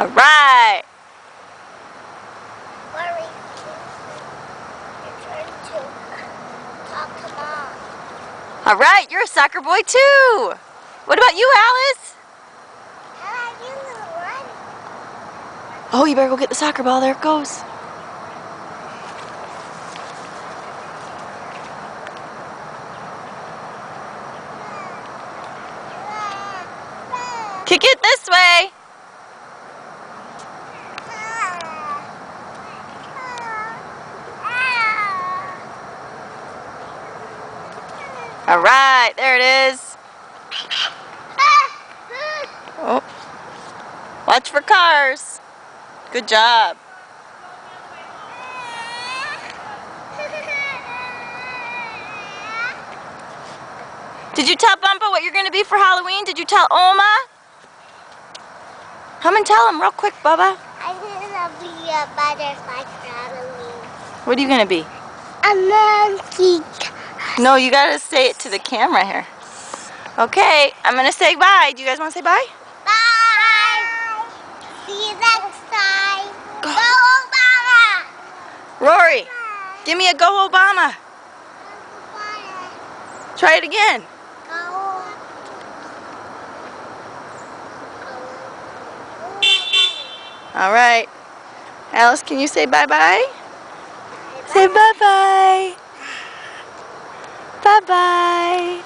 All right. Worry. You're trying to talk to Mom. All right, you're a soccer boy too. What about you, Alice? How are you, little one? Oh, you better go get the soccer ball. There it goes. Kick it this way. All right, there it is. Oh, watch for cars. Good job. Did you tell Bumpa what you're going to be for Halloween? Did you tell Oma? Come and tell him real quick, Bubba. I'm gonna be a butterfly for Halloween. What are you going to be? A monkey. No, you got to say it to the camera here. Okay, I'm going to say bye. Do you guys want to say bye? Bye. See you next time. Go Obama. Rory, give me a go Obama. Try it again. Go. All right. Alice, can you say bye-bye? Say bye-bye. Bye-bye.